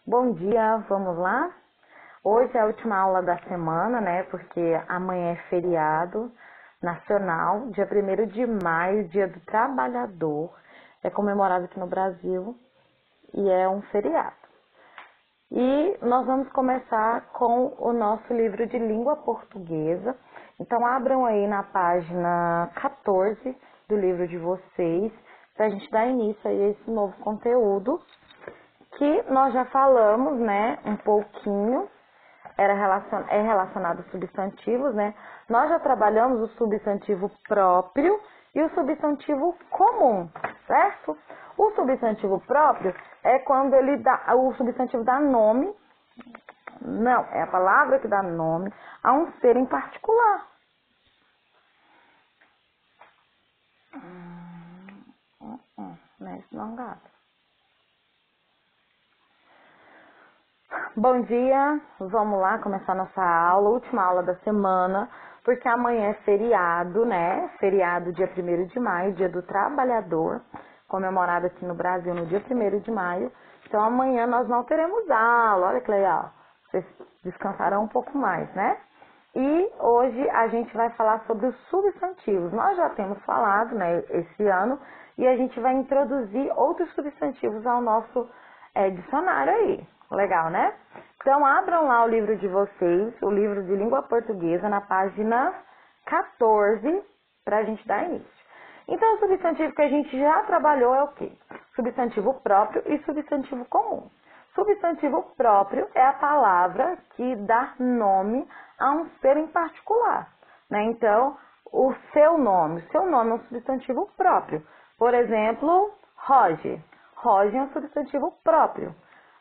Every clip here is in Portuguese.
Bom dia, vamos lá? Hoje é a última aula da semana, né? Porque amanhã é feriado nacional, dia 1º de maio, Dia do Trabalhador. É comemorado aqui no Brasil e é um feriado. E nós vamos começar com o nosso livro de língua portuguesa. Então, abram aí na página 14 do livro de vocês, para a gente dar início a esse novo conteúdo, que nós já falamos, né, um pouquinho, é relacionado aos substantivos, né? Nós já trabalhamos o substantivo próprio e o substantivo comum, certo? O substantivo próprio é quando o substantivo dá nome, não, é a palavra que dá nome a um ser em particular. Não é isso não, gato. Bom dia, vamos lá começar nossa aula, última aula da semana, porque amanhã é feriado, né? Feriado dia 1º de maio, Dia do Trabalhador, comemorado aqui no Brasil no dia 1º de maio. Então amanhã nós não teremos aula, olha que legal, vocês descansarão um pouco mais, né? E hoje a gente vai falar sobre os substantivos. Nós já temos falado, né, esse ano, e a gente vai introduzir outros substantivos ao nosso dicionário aí. Legal, né? Então, abram lá o livro de vocês, o livro de língua portuguesa, na página 14, para a gente dar início. Então, o substantivo que a gente já trabalhou é o quê? Substantivo próprio e substantivo comum. Substantivo próprio é a palavra que dá nome a um ser em particular, né? Então, o seu nome é um substantivo próprio. Por exemplo, Roger. Roger é um substantivo próprio.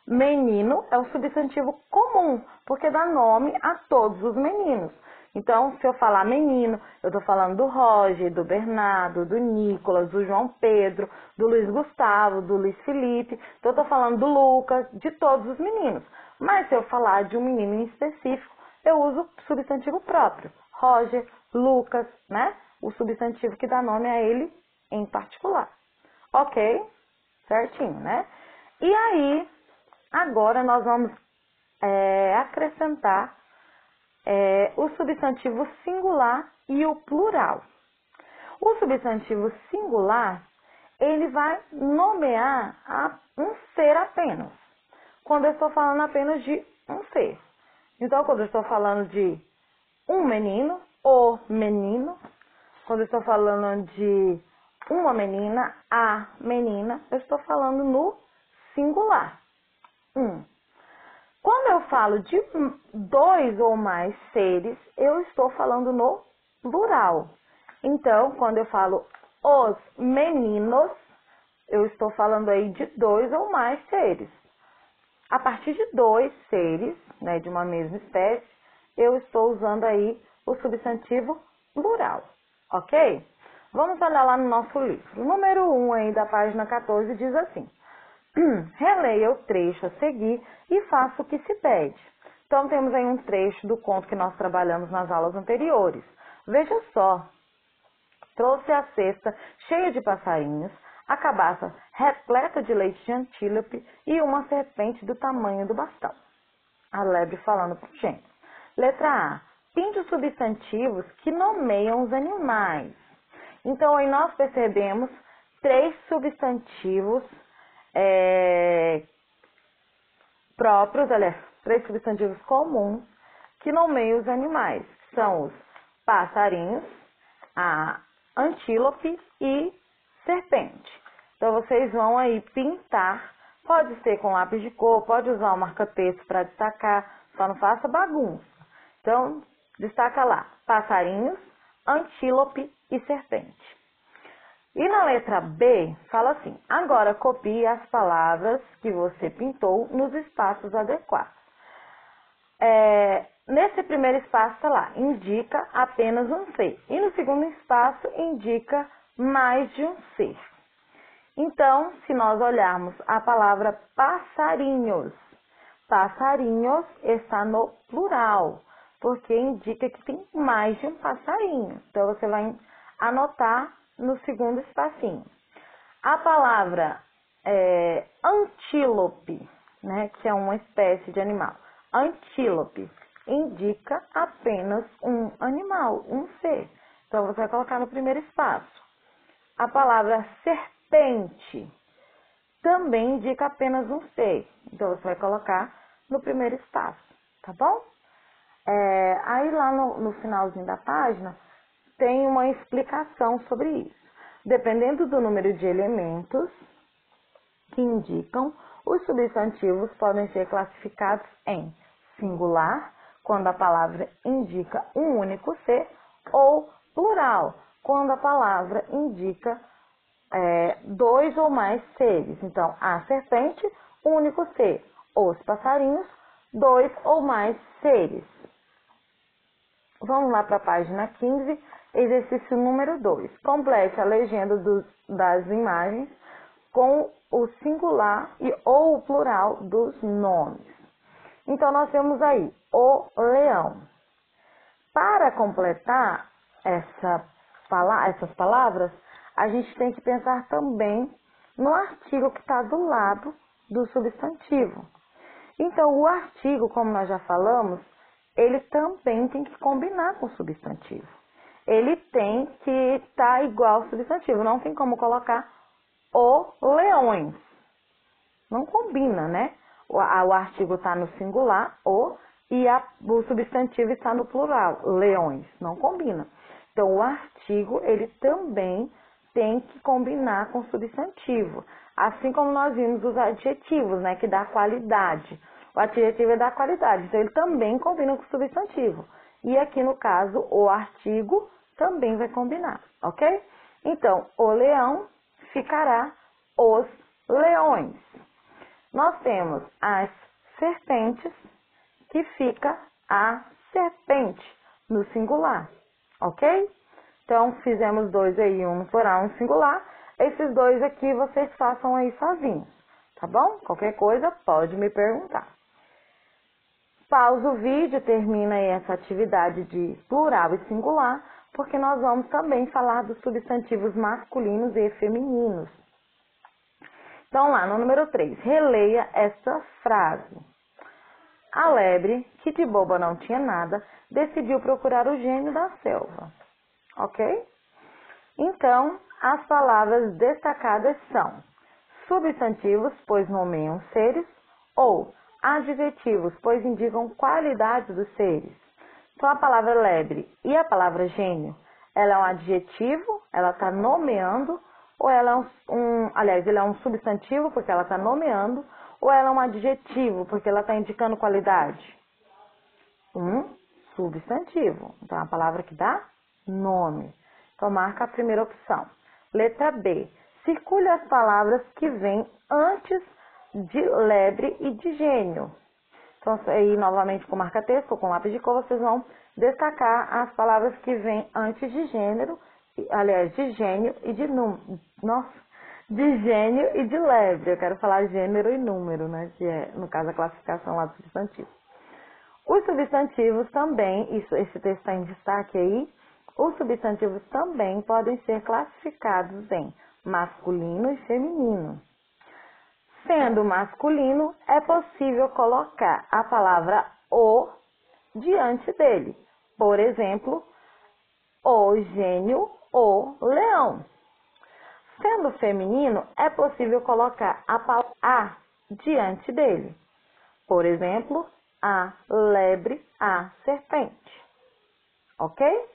Menino é um substantivo comum, porque dá nome a todos os meninos. Então, se eu falar menino, eu estou falando do Roger, do Bernardo, do Nicolas, do João Pedro, do Luiz Gustavo, do Luiz Felipe. Então, eu estou falando do Lucas, de todos os meninos. Mas se eu falar de um menino em específico, eu uso substantivo próprio. Roger, Lucas, né? O substantivo que dá nome a ele em particular. Ok? Certinho, né? E aí, agora nós vamos acrescentar o substantivo singular e o plural. O substantivo singular, ele vai nomear um ser apenas. Quando eu estou falando apenas de um ser. Então, quando eu estou falando de um menino, o menino. Quando eu estou falando de uma menina, a menina, eu estou falando no singular. Quando eu falo de dois ou mais seres, eu estou falando no plural. Então, quando eu falo os meninos, eu estou falando aí de dois ou mais seres. A partir de dois seres, né, de uma mesma espécie, eu estou usando aí o substantivo plural, ok? Vamos olhar lá no nosso livro. O número 1 aí da página 14 diz assim: releia o trecho a seguir e faça o que se pede. Então, temos aí um trecho do conto que nós trabalhamos nas aulas anteriores. Veja só. Trouxe a cesta cheia de passarinhos, a cabaça repleta de leite de antílope e uma serpente do tamanho do bastão. A lebre falando para o gênio. Letra A. Pinte os substantivos que nomeiam os animais. Então, aí nós percebemos três substantivos próprios, aliás, três substantivos comuns que nomeiam os animais. São os passarinhos, a antílope e serpente. Então, vocês vão aí pintar, pode ser com lápis de cor, pode usar o marca-texto para destacar, só não faça bagunça. Então, destaca lá, passarinhos, antílope e serpente. E na letra B, fala assim: agora copie as palavras que você pintou nos espaços adequados. Nesse primeiro espaço, está lá, indica apenas um ser. E no segundo espaço, indica mais de um ser. Então, se nós olharmos a palavra passarinhos, passarinhos está no plural, porque indica que tem mais de um passarinho. Então, você vai anotar no segundo espacinho. A palavra antílope né, que é uma espécie de animal. Antílope indica apenas um animal, um ser. Então, você vai colocar no primeiro espaço. A palavra serpente também indica apenas um ser. Então, você vai colocar no primeiro espaço, tá bom? Aí, lá no finalzinho da página, tem uma explicação sobre isso. Dependendo do número de elementos que indicam, os substantivos podem ser classificados em singular, quando a palavra indica um único ser, ou plural, quando a palavra indica dois ou mais seres. Então, a serpente, um único ser. Os passarinhos, dois ou mais seres. Vamos lá para a página 15, exercício número 2. Complete a legenda das imagens com o singular ou o plural dos nomes. Então, nós temos aí o leão. Para completar essas palavras, a gente tem que pensar também no artigo que está do lado do substantivo. Então, o artigo, como nós já falamos, ele também tem que combinar com o substantivo. Ele tem que estar igual ao substantivo. Não tem como colocar o leões. Não combina, né? O artigo está no singular, e o substantivo está no plural, leões. Não combina. Então, o artigo, ele também tem que combinar com o substantivo. Assim como nós vimos os adjetivos, né? Que dá qualidade. O adjetivo é da qualidade, então ele também combina com o substantivo. E aqui, no caso, o artigo também vai combinar, ok? Então, o leão ficará os leões. Nós temos as serpentes, que fica a serpente, no singular, ok? Então, fizemos dois aí, um no plural, um no singular. Esses dois aqui vocês façam aí sozinhos, tá bom? Qualquer coisa, pode me perguntar. Pausa o vídeo, termina aí essa atividade de plural e singular, porque nós vamos também falar dos substantivos masculinos e femininos. Então, lá no número 3, releia essa frase. A lebre, que de boba não tinha nada, decidiu procurar o gênio da selva. Ok? Então, as palavras destacadas são substantivos, pois nomeiam seres, ou adjetivos, pois indicam qualidades dos seres. Então, a palavra lebre e a palavra gênio, ela é um adjetivo, ela está nomeando, ou ela é ele é um substantivo, porque ela está nomeando, ou ela é um adjetivo, porque ela está indicando qualidade? Um substantivo. Então, é a palavra que dá nome. Então, marca a primeira opção. Letra B. Circule as palavras que vêm antes de lebre e de gênio. Então, aí, novamente, com marca-texto ou com lápis de cor, vocês vão destacar as palavras que vêm antes de gênero, aliás, de gênio e de número. Nossa, de gênio e de lebre. Eu quero falar gênero e número, né? Que é, no caso, a classificação lá do substantivo. Os substantivos também, esse texto está em destaque aí, os substantivos também podem ser classificados em masculino e feminino. Sendo masculino, é possível colocar a palavra o diante dele. Por exemplo, o gênio, o leão. Sendo feminino, é possível colocar a palavra a diante dele. Por exemplo, a lebre, a serpente. Ok?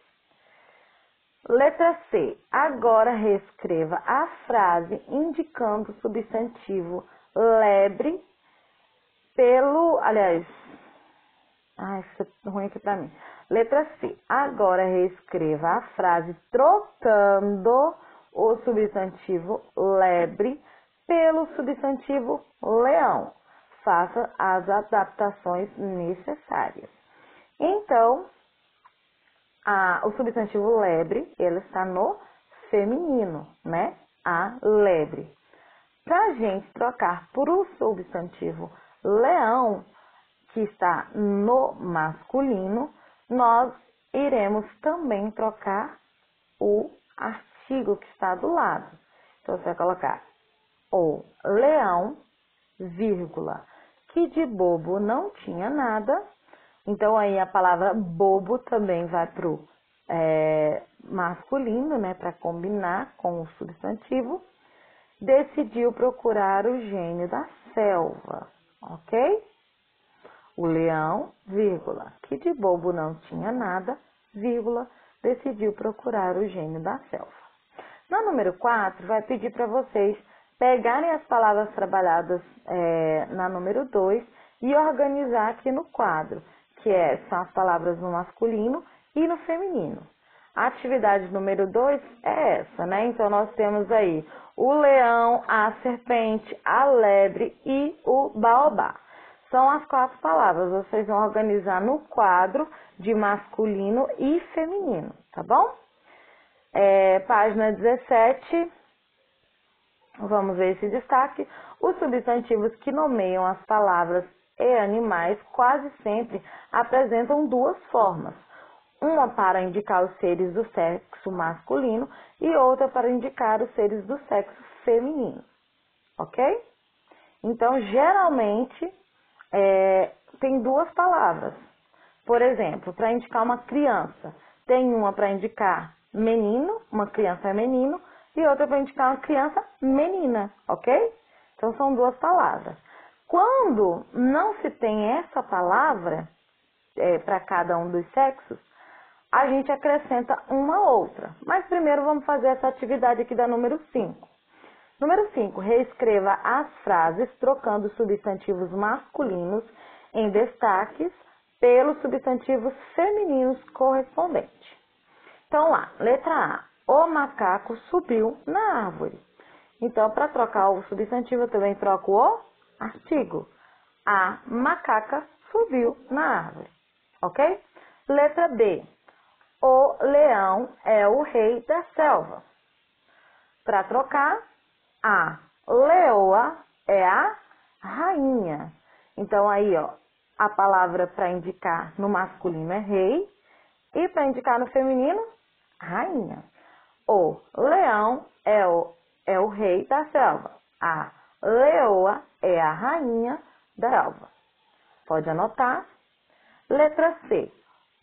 Letra C. Agora reescreva a frase indicando o substantivo lebre pelo... Aliás... isso é ruim aqui pra mim. Letra C. Agora reescreva a frase trocando o substantivo lebre pelo substantivo leão. Faça as adaptações necessárias. Então, o substantivo lebre, ele está no feminino, né? A lebre. Para a gente trocar por o substantivo leão, que está no masculino, nós iremos também trocar o artigo que está do lado. Então, você vai colocar o leão, vírgula. que de bobo não tinha nada. Então, aí a palavra bobo também vai pro masculino, né? Para combinar com o substantivo. Decidiu procurar o gênio da selva, ok? O leão, vírgula, que de bobo não tinha nada, vírgula, decidiu procurar o gênio da selva. Na número 4, vai pedir para vocês pegarem as palavras trabalhadas na número 2 e organizar aqui no quadro, que são as palavras no masculino e no feminino. A atividade número 2 é essa, né? Então, nós temos aí o leão, a serpente, a lebre e o baobá. São as 4 palavras. Vocês vão organizar no quadro de masculino e feminino, tá bom? Página 17. Vamos ver esse destaque. Os substantivos que nomeiam as palavras e animais quase sempre apresentam 2 formas. Uma para indicar os seres do sexo masculino e outra para indicar os seres do sexo feminino. Ok? Então, geralmente, tem 2 palavras. Por exemplo, para indicar uma criança, tem uma para indicar menino, uma criança é menino, e outra para indicar uma criança menina, ok? Então, são 2 palavras. Quando não se tem essa palavra para cada um dos sexos, a gente acrescenta uma outra. Mas primeiro vamos fazer essa atividade aqui da número 5. Número 5, reescreva as frases trocando os substantivos masculinos em destaques pelos substantivos femininos correspondentes. Então lá, letra A, o macaco subiu na árvore. Então, para trocar o substantivo, eu também troco o artigo. A macaca subiu na árvore. Ok? Letra B, o leão é o rei da selva. Para trocar, a leoa é a rainha. Então, aí, ó, a palavra para indicar no masculino é rei e para indicar no feminino, rainha. O leão é o rei da selva. A leoa é a rainha da selva. Pode anotar. Letra C.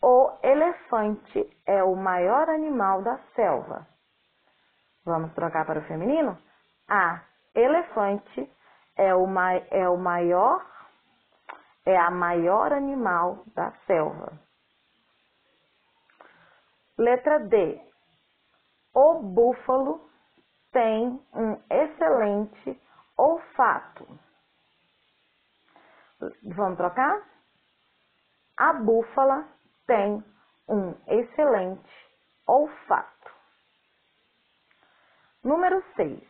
O elefante é o maior animal da selva. Vamos trocar para o feminino? A elefante é a maior animal da selva. Letra D. O búfalo tem um excelente olfato. Vamos trocar? A búfala tem um excelente olfato. Número 6.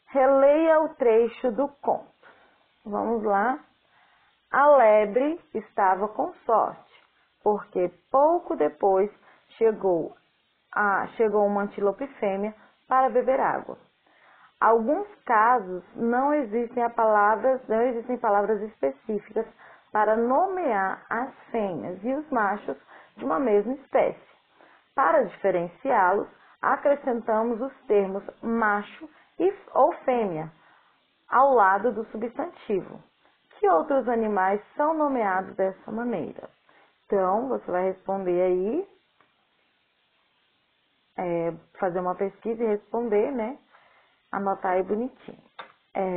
Releia o trecho do conto. Vamos lá. A lebre estava com sorte, porque pouco depois chegou uma antílope fêmea para beber água. Alguns casos não existem palavras específicas para nomear as fêmeas e os machos de uma mesma espécie. Para diferenciá-los, acrescentamos os termos macho ou fêmea ao lado do substantivo. Que outros animais são nomeados dessa maneira? Então, você vai responder aí, fazer uma pesquisa e responder, né? Anotar aí bonitinho.